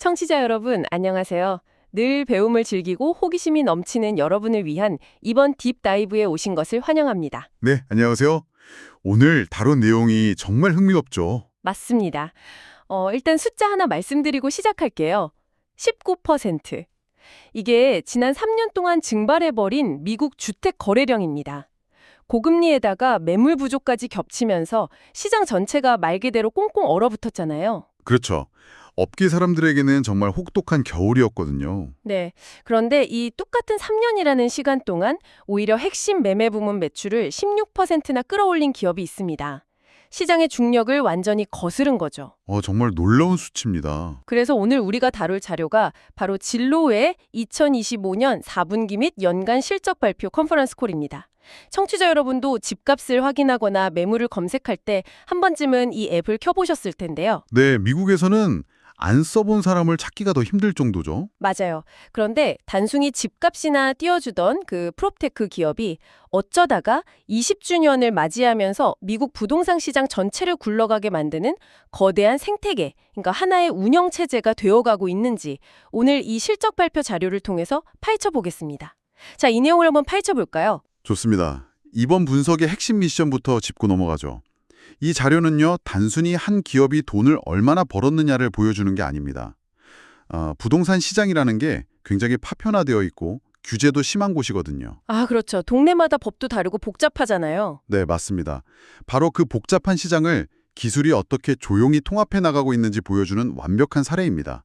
청취자 여러분, 안녕하세요. 늘 배움을 즐기고 호기심이 넘치는 여러분을 위한 이번 딥다이브에 오신 것을 환영합니다. 네, 안녕하세요. 오늘 다룬 내용이 정말 흥미롭죠. 맞습니다. 일단 숫자 하나 말씀드리고 시작할게요. 19%. 이게 지난 3년 동안 증발해버린 미국 주택 거래량입니다. 고금리에다가 매물 부족까지 겹치면서 시장 전체가 말 그대로 꽁꽁 얼어붙었잖아요. 그렇죠. 업계 사람들에게는 정말 혹독한 겨울이었거든요. 네. 그런데 이 똑같은 3년이라는 시간 동안 오히려 핵심 매매 부문 매출을 16%나 끌어올린 기업이 있습니다. 시장의 중력을 완전히 거스른 거죠. 정말 놀라운 수치입니다. 그래서 오늘 우리가 다룰 자료가 바로 진로의 2025년 4분기 및 연간 실적 발표 컨퍼런스 콜입니다. 청취자 여러분도 집값을 확인하거나 매물을 검색할 때 한 번쯤은 이 앱을 켜보셨을 텐데요. 네, 미국에서는 안 써본 사람을 찾기가 더 힘들 정도죠. 맞아요. 그런데 단순히 집값이나 띄워주던 그 프롭테크 기업이 어쩌다가 20주년을 맞이하면서 미국 부동산 시장 전체를 굴러가게 만드는 거대한 생태계, 그러니까 하나의 운영체제가 되어가고 있는지 오늘 이 실적 발표 자료를 통해서 파헤쳐 보겠습니다. 자, 이 내용을 한번 파헤쳐 볼까요? 좋습니다. 이번 분석의 핵심 미션부터 짚고 넘어가죠. 이 자료는요, 단순히 한 기업이 돈을 얼마나 벌었느냐를 보여주는 게 아닙니다. 부동산 시장이라는 게 굉장히 파편화되어 있고 규제도 심한 곳이거든요. 아, 그렇죠. 동네마다 법도 다르고 복잡하잖아요. 네, 맞습니다. 바로 그 복잡한 시장을 기술이 어떻게 조용히 통합해 나가고 있는지 보여주는 완벽한 사례입니다.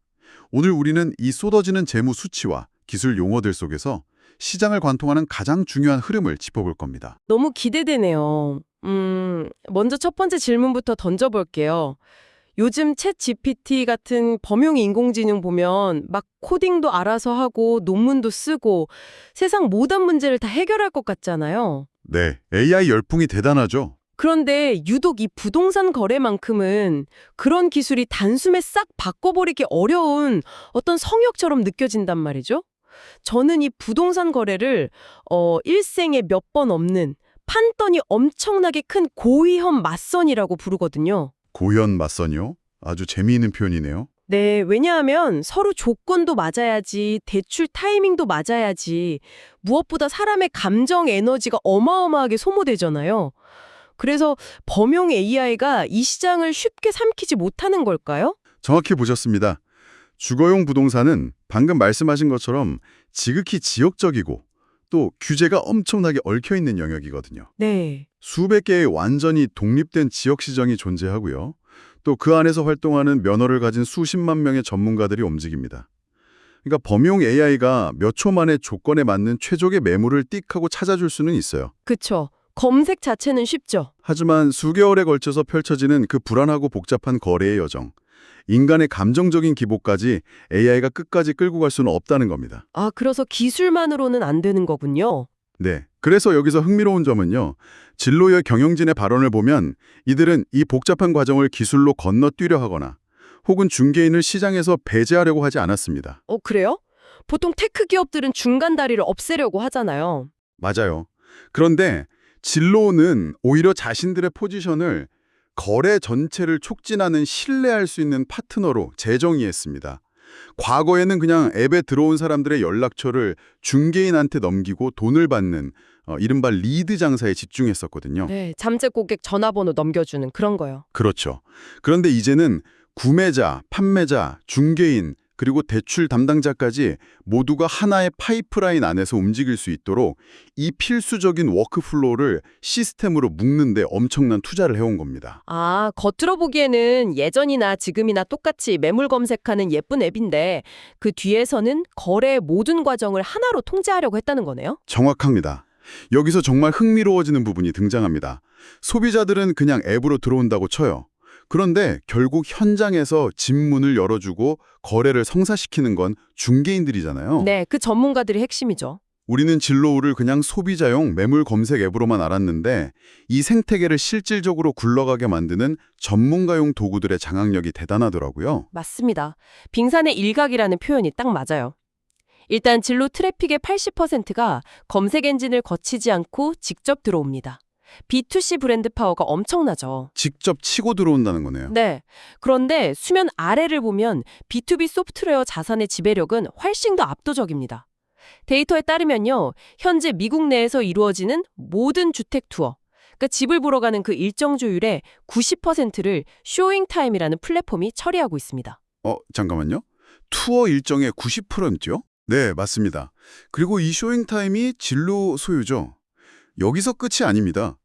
오늘 우리는 이 쏟아지는 재무 수치와 기술 용어들 속에서 시장을 관통하는 가장 중요한 흐름을 짚어볼 겁니다. 너무 기대되네요. 먼저 첫 번째 질문부터 던져볼게요. 요즘 챗 GPT 같은 범용 인공지능 보면 막 코딩도 알아서 하고 논문도 쓰고 세상 모든 문제를 다 해결할 것 같잖아요. 네, AI 열풍이 대단하죠. 그런데 유독 이 부동산 거래만큼은 그런 기술이 단숨에 싹 바꿔버리기 어려운 어떤 성역처럼 느껴진단 말이죠. 저는 이 부동산 거래를 일생에 몇 번 없는 판돈이 엄청나게 큰 고위험 맞선이라고 부르거든요. 고연 맞선이요? 아주 재미있는 표현이네요. 네, 왜냐하면 서로 조건도 맞아야지, 대출 타이밍도 맞아야지, 무엇보다 사람의 감정 에너지가 어마어마하게 소모되잖아요. 그래서 범용 AI가 이 시장을 쉽게 삼키지 못하는 걸까요? 정확히 보셨습니다. 주거용 부동산은 방금 말씀하신 것처럼 지극히 지역적이고 또 규제가 엄청나게 얽혀있는 영역이거든요. 네. 수백 개의 완전히 독립된 지역 시장이 존재하고요. 또 그 안에서 활동하는 면허를 가진 수십만 명의 전문가들이 움직입니다. 그러니까 범용 AI가 몇 초 만에 조건에 맞는 최적의 매물을 띡 하고 찾아줄 수는 있어요. 그쵸. 검색 자체는 쉽죠. 하지만 수개월에 걸쳐서 펼쳐지는 그 불안하고 복잡한 거래의 여정, 인간의 감정적인 기복까지 AI가 끝까지 끌고 갈 수는 없다는 겁니다. 아, 그래서 기술만으로는 안 되는 거군요. 네. 그래서 여기서 흥미로운 점은요. 진로의 경영진의 발언을 보면 이들은 이 복잡한 과정을 기술로 건너뛰려 하거나 혹은 중개인을 시장에서 배제하려고 하지 않았습니다. 그래요? 보통 테크 기업들은 중간 다리를 없애려고 하잖아요. 맞아요. 그런데 진로는 오히려 자신들의 포지션을 거래 전체를 촉진하는 신뢰할 수 있는 파트너로 재정의했습니다. 과거에는 그냥 앱에 들어온 사람들의 연락처를 중개인한테 넘기고 돈을 받는 이른바 리드 장사에 집중했었거든요. 네, 잠재 고객 전화번호 넘겨주는 그런 거요. 그렇죠. 그런데 이제는 구매자, 판매자, 중개인, 그리고 대출 담당자까지 모두가 하나의 파이프라인 안에서 움직일 수 있도록 이 필수적인 워크플로우를 시스템으로 묶는 데 엄청난 투자를 해온 겁니다. 아, 겉으로 보기에는 예전이나 지금이나 똑같이 매물 검색하는 예쁜 앱인데 그 뒤에서는 거래의 모든 과정을 하나로 통제하려고 했다는 거네요? 정확합니다. 여기서 정말 흥미로워지는 부분이 등장합니다. 소비자들은 그냥 앱으로 들어온다고 쳐요. 그런데 결국 현장에서 집문을 열어주고 거래를 성사시키는 건 중개인들이잖아요. 네, 그 전문가들이 핵심이죠. 우리는 진로우를 그냥 소비자용 매물 검색 앱으로만 알았는데 이 생태계를 실질적으로 굴러가게 만드는 전문가용 도구들의 장악력이 대단하더라고요. 맞습니다. 빙산의 일각이라는 표현이 딱 맞아요. 일단 진로 트래픽의 80%가 검색 엔진을 거치지 않고 직접 들어옵니다. B2C 브랜드 파워가 엄청나죠. 직접 치고 들어온다는 거네요. 네. 그런데 수면 아래를 보면 B2B 소프트웨어 자산의 지배력은 훨씬 더 압도적입니다. 데이터에 따르면요, 현재 미국 내에서 이루어지는 모든 주택 투어, 그러니까 집을 보러 가는 그 일정 조율의 90%를 쇼잉타임이라는 플랫폼이 처리하고 있습니다. 잠깐만요. 투어 일정의 90%요? 네, 맞습니다. 그리고 이 쇼잉타임이 진로 소유죠. 여기서 끝이 아닙니다.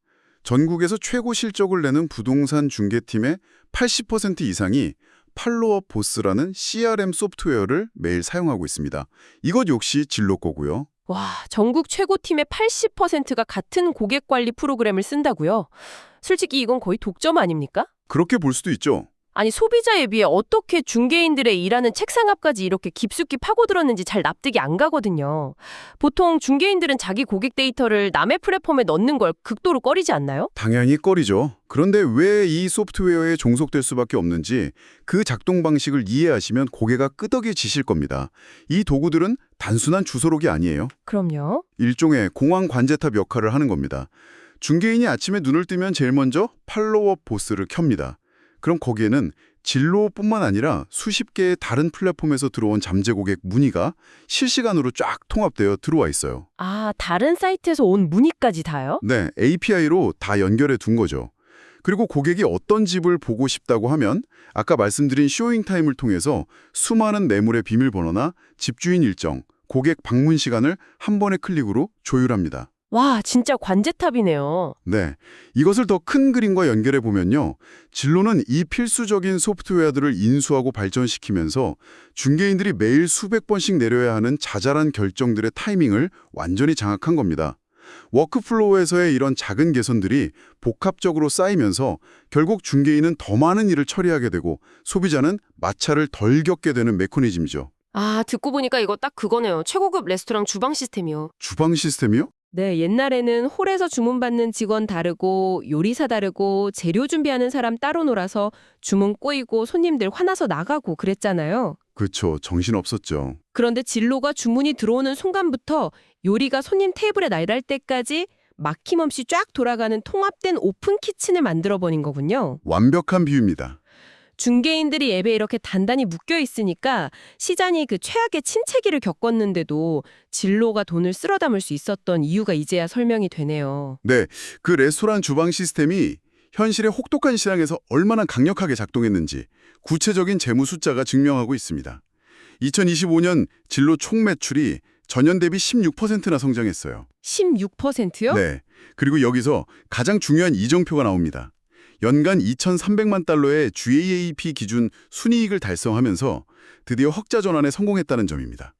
전국에서 최고 실적을 내는 부동산 중개팀의 80% 이상이 팔로업 보스라는 CRM 소프트웨어를 매일 사용하고 있습니다. 이것 역시 진로 거고요. 와, 전국 최고팀의 80%가 같은 고객 관리 프로그램을 쓴다고요? 솔직히 이건 거의 독점 아닙니까? 그렇게 볼 수도 있죠. 아니, 소비자에 비해 어떻게 중개인들의 일하는 책상 앞까지 이렇게 깊숙이 파고들었는지 잘 납득이 안 가거든요. 보통 중개인들은 자기 고객 데이터를 남의 플랫폼에 넣는 걸 극도로 꺼리지 않나요? 당연히 꺼리죠. 그런데 왜 이 소프트웨어에 종속될 수밖에 없는지 그 작동 방식을 이해하시면 고개가 끄덕여지실 겁니다. 이 도구들은 단순한 주소록이 아니에요. 그럼요. 일종의 공항 관제탑 역할을 하는 겁니다. 중개인이 아침에 눈을 뜨면 제일 먼저 팔로업 보스를 켭니다. 그럼 거기에는 진로뿐만 아니라 수십 개의 다른 플랫폼에서 들어온 잠재 고객 문의가 실시간으로 쫙 통합되어 들어와 있어요. 아, 다른 사이트에서 온 문의까지 다요? 네, API로 다 연결해 둔 거죠. 그리고 고객이 어떤 집을 보고 싶다고 하면 아까 말씀드린 쇼잉타임을 통해서 수많은 매물의 비밀번호나 집주인 일정, 고객 방문 시간을 한 번의 클릭으로 조율합니다. 와, 진짜 관제탑이네요. 네, 이것을 더 큰 그림과 연결해 보면요. 진로는 이 필수적인 소프트웨어들을 인수하고 발전시키면서 중개인들이 매일 수백 번씩 내려야 하는 자잘한 결정들의 타이밍을 완전히 장악한 겁니다. 워크플로우에서의 이런 작은 개선들이 복합적으로 쌓이면서 결국 중개인은 더 많은 일을 처리하게 되고 소비자는 마찰을 덜 겪게 되는 메커니즘이죠. 아, 듣고 보니까 이거 딱 그거네요. 최고급 레스토랑 주방 시스템이요. 주방 시스템이요? 네, 옛날에는 홀에서 주문받는 직원 다르고 요리사 다르고 재료 준비하는 사람 따로 놀아서 주문 꼬이고 손님들 화나서 나가고 그랬잖아요. 그렇죠. 정신없었죠. 그런데 진로가 주문이 들어오는 순간부터 요리가 손님 테이블에 날아갈 때까지 막힘없이 쫙 돌아가는 통합된 오픈 키친을 만들어버린 거군요. 완벽한 비유입니다. 중개인들이 앱에 이렇게 단단히 묶여 있으니까 시장이 그 최악의 침체기를 겪었는데도 진로가 돈을 쓸어 담을 수 있었던 이유가 이제야 설명이 되네요. 네, 그 레스토랑 주방 시스템이 현실의 혹독한 시장에서 얼마나 강력하게 작동했는지 구체적인 재무 숫자가 증명하고 있습니다. 2025년 진로 총 매출이 전년 대비 16%나 성장했어요. 16%요? 네, 그리고 여기서 가장 중요한 이정표가 나옵니다. 연간 2,300만 달러의 GAAP 기준 순이익을 달성하면서 드디어 흑자 전환에 성공했다는 점입니다.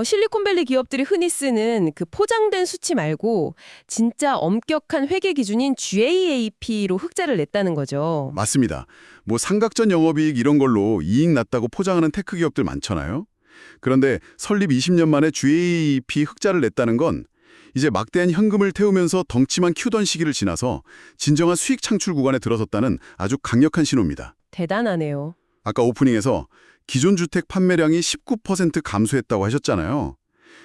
실리콘밸리 기업들이 흔히 쓰는 그 포장된 수치 말고 진짜 엄격한 회계 기준인 GAAP로 흑자를 냈다는 거죠. 맞습니다. 뭐 삼각전 영업이익 이런 걸로 이익 났다고 포장하는 테크 기업들 많잖아요. 그런데 설립 20년 만에 GAAP 흑자를 냈다는 건 이제 막대한 현금을 태우면서 덩치만 키우던 시기를 지나서 진정한 수익 창출 구간에 들어섰다는 아주 강력한 신호입니다. 대단하네요. 아까 오프닝에서 기존 주택 판매량이 19% 감소했다고 하셨잖아요.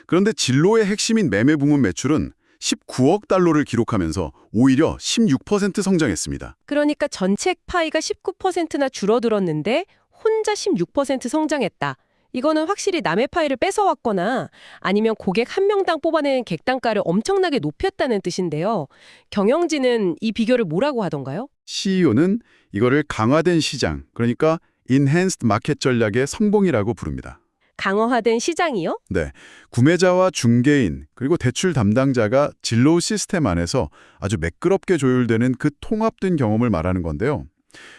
그런데 진로의 핵심인 매매 부문 매출은 19억 달러를 기록하면서 오히려 16% 성장했습니다. 그러니까 전체 파이가 19%나 줄어들었는데 혼자 16% 성장했다. 이거는 확실히 남의 파이를 뺏어왔거나 아니면 고객 한 명당 뽑아내는 객단가를 엄청나게 높였다는 뜻인데요. 경영진은 이 비결을 뭐라고 하던가요? CEO는 이거를 강화된 시장, 그러니까 Enhanced Market 전략의 성공이라고 부릅니다. 강화된 시장이요? 네, 구매자와 중개인 그리고 대출 담당자가 진로 시스템 안에서 아주 매끄럽게 조율되는 그 통합된 경험을 말하는 건데요.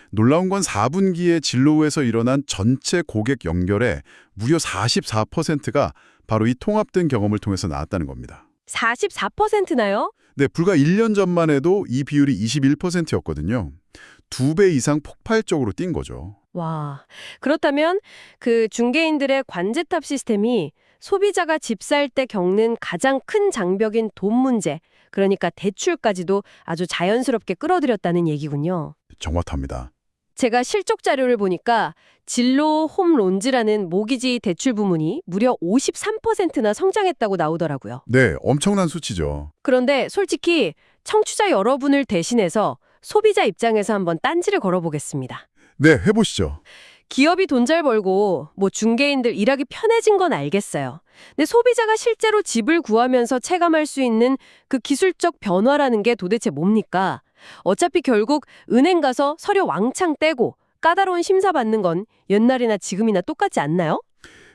놀라운 건 4분기에 진로에서 일어난 전체 고객 연결의 무려 44%가 바로 이 통합된 경험을 통해서 나왔다는 겁니다. 44%나요? 네, 불과 1년 전만 해도 이 비율이 21%였거든요. 2배 이상 폭발적으로 뛴 거죠. 와, 그렇다면 그 중개인들의 관제탑 시스템이 소비자가 집 살 때 겪는 가장 큰 장벽인 돈 문제, 그러니까 대출까지도 아주 자연스럽게 끌어들였다는 얘기군요. 정확합니다. 제가 실적 자료를 보니까 진로 홈론즈라는 모기지 대출 부문이 무려 53%나 성장했다고 나오더라고요. 네, 엄청난 수치죠. 그런데 솔직히 청취자 여러분을 대신해서 소비자 입장에서 한번 딴지를 걸어보겠습니다. 네, 해보시죠. 기업이 돈 잘 벌고 뭐 중개인들 일하기 편해진 건 알겠어요. 근데 소비자가 실제로 집을 구하면서 체감할 수 있는 그 기술적 변화라는 게 도대체 뭡니까? 어차피 결국 은행 가서 서류 왕창 떼고 까다로운 심사 받는 건 옛날이나 지금이나 똑같지 않나요?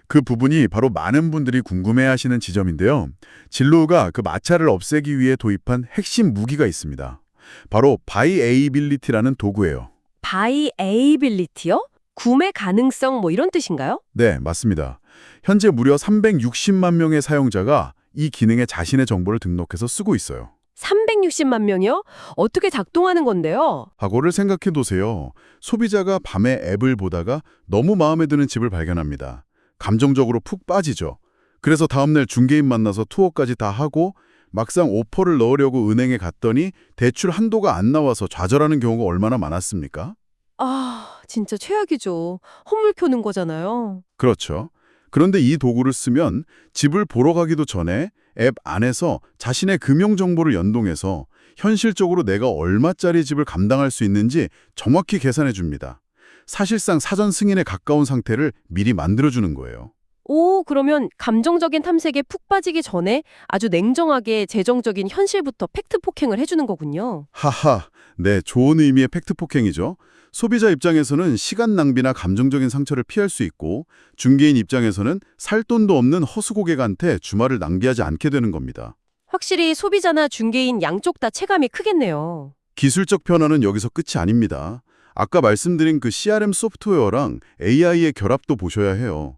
그 부분이 바로 많은 분들이 궁금해하시는 지점인데요. 진로우가 그 마찰을 없애기 위해 도입한 핵심 무기가 있습니다. 바로 바이에이빌리티라는 도구예요. 바이에이빌리티요? 구매 가능성 뭐 이런 뜻인가요? 네, 맞습니다. 현재 무려 360만 명의 사용자가 이 기능에 자신의 정보를 등록해서 쓰고 있어요. 360만 명이요? 어떻게 작동하는 건데요? 과거를 생각해 보세요. 소비자가 밤에 앱을 보다가 너무 마음에 드는 집을 발견합니다. 감정적으로 푹 빠지죠. 그래서 다음날 중개인 만나서 투어까지 다 하고 막상 오퍼를 넣으려고 은행에 갔더니 대출 한도가 안 나와서 좌절하는 경우가 얼마나 많았습니까? 아, 진짜 최악이죠. 허물 켜는 거잖아요. 그렇죠. 그런데 이 도구를 쓰면 집을 보러 가기도 전에 앱 안에서 자신의 금융 정보를 연동해서 현실적으로 내가 얼마짜리 집을 감당할 수 있는지 정확히 계산해 줍니다. 사실상 사전 승인에 가까운 상태를 미리 만들어주는 거예요. 오, 그러면 감정적인 탐색에 푹 빠지기 전에 아주 냉정하게 재정적인 현실부터 팩트 폭행을 해주는 거군요. 하하, 네, 좋은 의미의 팩트 폭행이죠. 소비자 입장에서는 시간 낭비나 감정적인 상처를 피할 수 있고 중개인 입장에서는 살 돈도 없는 허수 고객한테 주말을 낭비하지 않게 되는 겁니다. 확실히 소비자나 중개인 양쪽 다 체감이 크겠네요. 기술적 변화는 여기서 끝이 아닙니다. 아까 말씀드린 그 CRM 소프트웨어랑 AI의 결합도 보셔야 해요.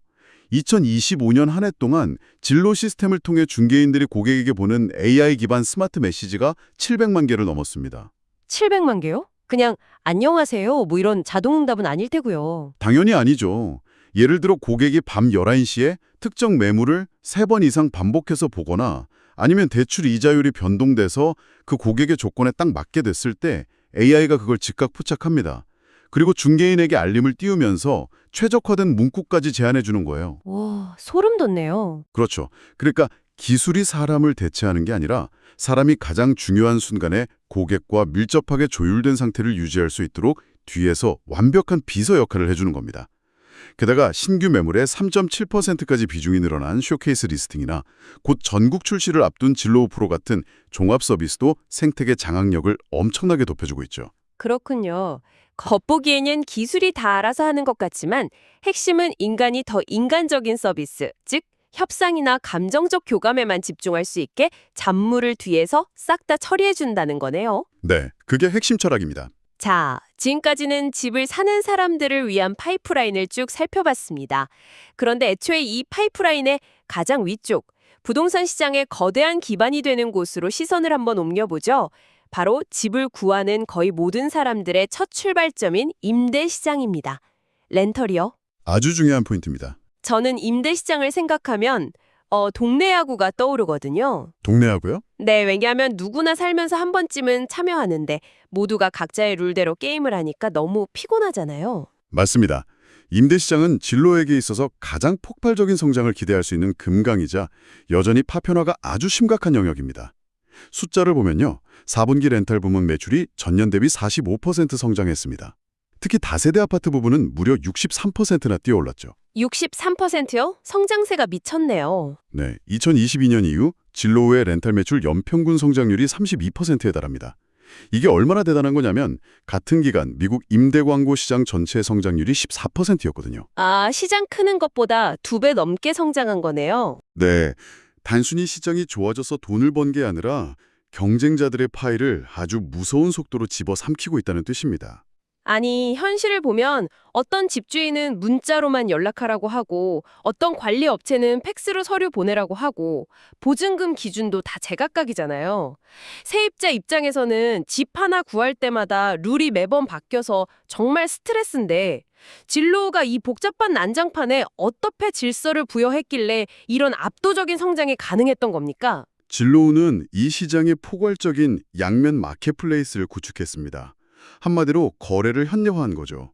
2025년 한 해 동안 진로 시스템을 통해 중개인들이 고객에게 보낸 AI 기반 스마트 메시지가 700만 개를 넘었습니다. 700만 개요? 그냥 안녕하세요 뭐 이런 자동응답은 아닐 테고요. 당연히 아니죠. 예를 들어 고객이 밤 11시에 특정 매물을 3번 이상 반복해서 보거나 아니면 대출 이자율이 변동돼서 그 고객의 조건에 딱 맞게 됐을 때 AI가 그걸 즉각 포착합니다. 그리고 중개인에게 알림을 띄우면서 최적화된 문구까지 제안해 주는 거예요. 와, 소름 돋네요. 그렇죠. 그러니까 기술이 사람을 대체하는 게 아니라 사람이 가장 중요한 순간에 고객과 밀접하게 조율된 상태를 유지할 수 있도록 뒤에서 완벽한 비서 역할을 해주는 겁니다. 게다가 신규 매물의 3.7%까지 비중이 늘어난 쇼케이스 리스팅이나 곧 전국 출시를 앞둔 진로우 프로 같은 종합 서비스도 생태계 장악력을 엄청나게 높여주고 있죠. 그렇군요. 겉보기에는 기술이 다 알아서 하는 것 같지만 핵심은 인간이 더 인간적인 서비스, 즉 협상이나 감정적 교감에만 집중할 수 있게 잡무를 뒤에서 싹 다 처리해준다는 거네요. 네, 그게 핵심 철학입니다. 자, 지금까지는 집을 사는 사람들을 위한 파이프라인을 쭉 살펴봤습니다. 그런데 애초에 이 파이프라인의 가장 위쪽, 부동산 시장의 거대한 기반이 되는 곳으로 시선을 한번 옮겨보죠. 바로 집을 구하는 거의 모든 사람들의 첫 출발점인 임대 시장입니다. 렌털이요? 아주 중요한 포인트입니다. 저는 임대 시장을 생각하면 동네 야구가 떠오르거든요. 동네하고요? 네, 왜냐하면 누구나 살면서 한 번쯤은 참여하는데 모두가 각자의 룰대로 게임을 하니까 너무 피곤하잖아요. 맞습니다. 임대시장은 진로에게 있어서 가장 폭발적인 성장을 기대할 수 있는 금강이자 여전히 파편화가 아주 심각한 영역입니다. 숫자를 보면요. 4분기 렌탈 부문 매출이 전년 대비 45% 성장했습니다. 특히 다세대 아파트 부분은 무려 63%나 뛰어올랐죠. 63%요? 성장세가 미쳤네요. 네, 2022년 이후 진로우의 렌탈 매출 연평균 성장률이 32%에 달합니다. 이게 얼마나 대단한 거냐면 같은 기간 미국 임대 광고 시장 전체 성장률이 14%였거든요. 아, 시장 크는 것보다 2배 넘게 성장한 거네요. 네, 단순히 시장이 좋아져서 돈을 번 게 아니라 경쟁자들의 파이를 아주 무서운 속도로 집어삼키고 있다는 뜻입니다. 아니, 현실을 보면 어떤 집주인은 문자로만 연락하라고 하고 어떤 관리 업체는 팩스로 서류 보내라고 하고 보증금 기준도 다 제각각이잖아요. 세입자 입장에서는 집 하나 구할 때마다 룰이 매번 바뀌어서 정말 스트레스인데 진로우가 이 복잡한 난장판에 어떻게 질서를 부여했길래 이런 압도적인 성장이 가능했던 겁니까? 진로우는 이 시장의 포괄적인 양면 마켓플레이스를 구축했습니다. 한마디로 거래를 현대화한 거죠.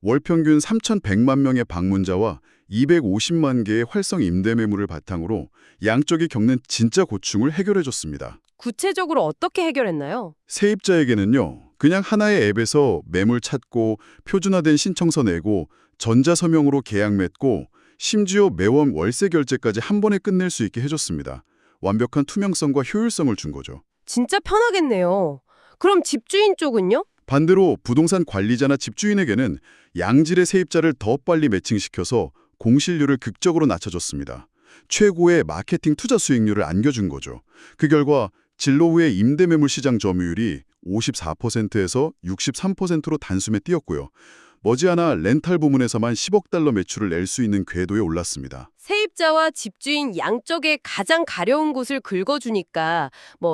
월 평균 3,100만 명의 방문자와 250만 개의 활성 임대 매물을 바탕으로 양쪽이 겪는 진짜 고충을 해결해줬습니다. 구체적으로 어떻게 해결했나요? 세입자에게는요, 그냥 하나의 앱에서 매물 찾고 표준화된 신청서 내고 전자서명으로 계약 맺고 심지어 매월 월세 결제까지 한 번에 끝낼 수 있게 해줬습니다. 완벽한 투명성과 효율성을 준 거죠. 진짜 편하겠네요. 그럼 집주인 쪽은요? 반대로 부동산 관리자나 집주인에게는 양질의 세입자를 더 빨리 매칭시켜서 공실률을 극적으로 낮춰줬습니다. 최고의 마케팅 투자 수익률을 안겨준 거죠. 그 결과 진로우의 임대매물 시장 점유율이 54%에서 63%로 단숨에 뛰었고요. 머지않아 렌탈 부문에서만 10억 달러 매출을 낼 수 있는 궤도에 올랐습니다. 세입자와 집주인 양쪽에 가장 가려운 곳을 긁어주니까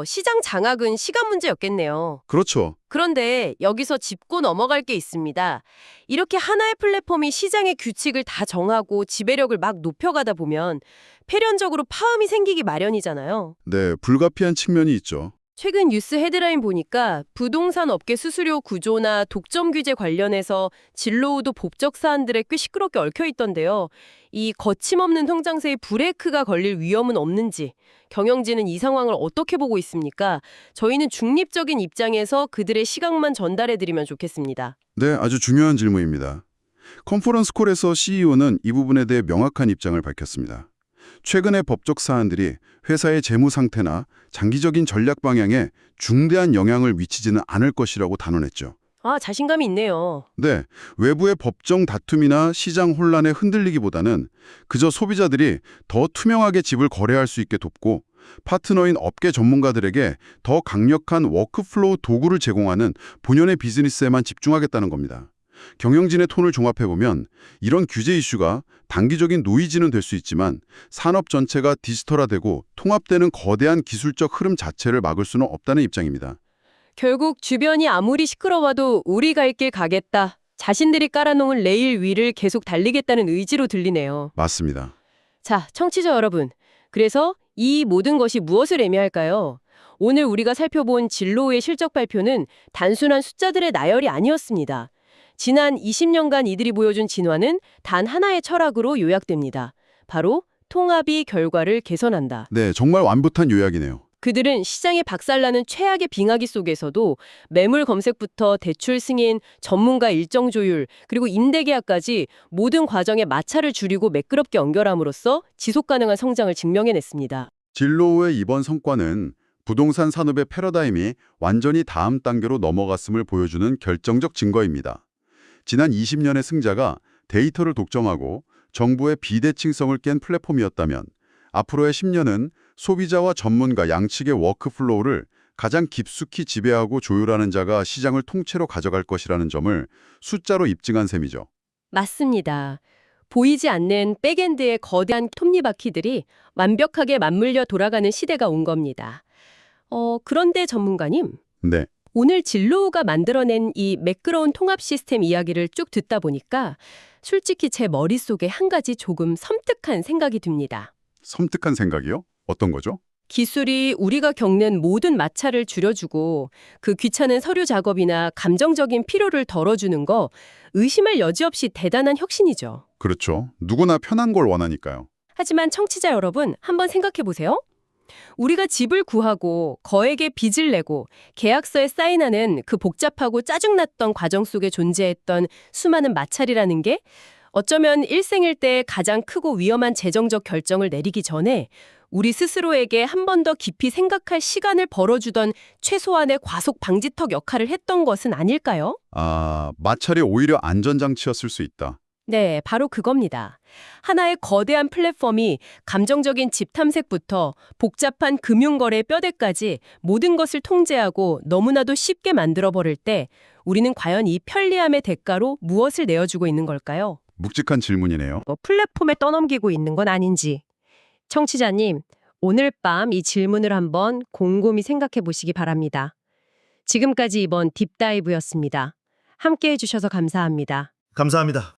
시장 장악은 시간 문제였겠네요. 그렇죠. 그런데 여기서 짚고 넘어갈 게 있습니다. 이렇게 하나의 플랫폼이 시장의 규칙을 다 정하고 지배력을 막 높여가다 보면 필연적으로 파음이 생기기 마련이잖아요. 네, 불가피한 측면이 있죠. 최근 뉴스 헤드라인 보니까 부동산 업계 수수료 구조나 독점 규제 관련해서 진로우도 법적 사안들에 꽤 시끄럽게 얽혀 있던데요. 이 거침없는 성장세에 브레이크가 걸릴 위험은 없는지, 경영진은 이 상황을 어떻게 보고 있습니까? 저희는 중립적인 입장에서 그들의 시각만 전달해드리면 좋겠습니다. 네, 아주 중요한 질문입니다. 컨퍼런스 콜에서 CEO는 이 부분에 대해 명확한 입장을 밝혔습니다. 최근의 법적 사안들이 회사의 재무 상태나 장기적인 전략 방향에 중대한 영향을 미치지는 않을 것이라고 단언했죠. 아, 자신감이 있네요. 네, 외부의 법정 다툼이나 시장 혼란에 흔들리기보다는 그저 소비자들이 더 투명하게 집을 거래할 수 있게 돕고 파트너인 업계 전문가들에게 더 강력한 워크플로우 도구를 제공하는 본연의 비즈니스에만 집중하겠다는 겁니다. 경영진의 톤을 종합해보면 이런 규제 이슈가 단기적인 노이즈는 될 수 있지만 산업 전체가 디지털화되고 통합되는 거대한 기술적 흐름 자체를 막을 수는 없다는 입장입니다. 결국 주변이 아무리 시끄러워도 우리 갈 길 가겠다. 자신들이 깔아놓은 레일 위를 계속 달리겠다는 의지로 들리네요. 맞습니다. 자, 청취자 여러분. 그래서 이 모든 것이 무엇을 의미할까요? 오늘 우리가 살펴본 진로의 실적 발표는 단순한 숫자들의 나열이 아니었습니다. 지난 20년간 이들이 보여준 진화는 단 하나의 철학으로 요약됩니다. 바로 통합이 결과를 개선한다. 네, 정말 완벽한 요약이네요. 그들은 시장에 박살나는 최악의 빙하기 속에서도 매물 검색부터 대출 승인, 전문가 일정 조율, 그리고 임대계약까지 모든 과정에 마찰을 줄이고 매끄럽게 연결함으로써 지속가능한 성장을 증명해냈습니다. 진로우의 이번 성과는 부동산 산업의 패러다임이 완전히 다음 단계로 넘어갔음을 보여주는 결정적 증거입니다. 지난 20년의 승자가 데이터를 독점하고 정부의 비대칭성을 깬 플랫폼이었다면 앞으로의 10년은 소비자와 전문가 양측의 워크플로우를 가장 깊숙이 지배하고 조율하는 자가 시장을 통째로 가져갈 것이라는 점을 숫자로 입증한 셈이죠. 맞습니다. 보이지 않는 백엔드의 거대한 톱니바퀴들이 완벽하게 맞물려 돌아가는 시대가 온 겁니다. 그런데 전문가님, 네. 오늘 진로우가 만들어낸 이 매끄러운 통합 시스템 이야기를 쭉 듣다 보니까 솔직히 제 머릿속에 한 가지 조금 섬뜩한 생각이 듭니다. 섬뜩한 생각이요? 어떤 거죠? 기술이 우리가 겪는 모든 마찰을 줄여주고 그 귀찮은 서류 작업이나 감정적인 피로를 덜어주는 거 의심할 여지 없이 대단한 혁신이죠. 그렇죠. 누구나 편한 걸 원하니까요. 하지만 청취자 여러분, 한번 생각해 보세요. 우리가 집을 구하고 거액의 빚을 내고 계약서에 사인하는 그 복잡하고 짜증났던 과정 속에 존재했던 수많은 마찰이라는 게 어쩌면 일생일대의 가장 크고 위험한 재정적 결정을 내리기 전에 우리 스스로에게 한 번 더 깊이 생각할 시간을 벌어주던 최소한의 과속 방지턱 역할을 했던 것은 아닐까요? 마찰이 오히려 안전장치였을 수 있다. 네, 바로 그겁니다. 하나의 거대한 플랫폼이 감정적인 집 탐색부터 복잡한 금융거래 뼈대까지 모든 것을 통제하고 너무나도 쉽게 만들어버릴 때 우리는 과연 이 편리함의 대가로 무엇을 내어주고 있는 걸까요? 묵직한 질문이네요. 플랫폼에 떠넘기고 있는 건 아닌지. 청취자님, 오늘 밤 이 질문을 한번 곰곰이 생각해 보시기 바랍니다. 지금까지 이번 딥다이브였습니다. 함께 해주셔서 감사합니다. 감사합니다.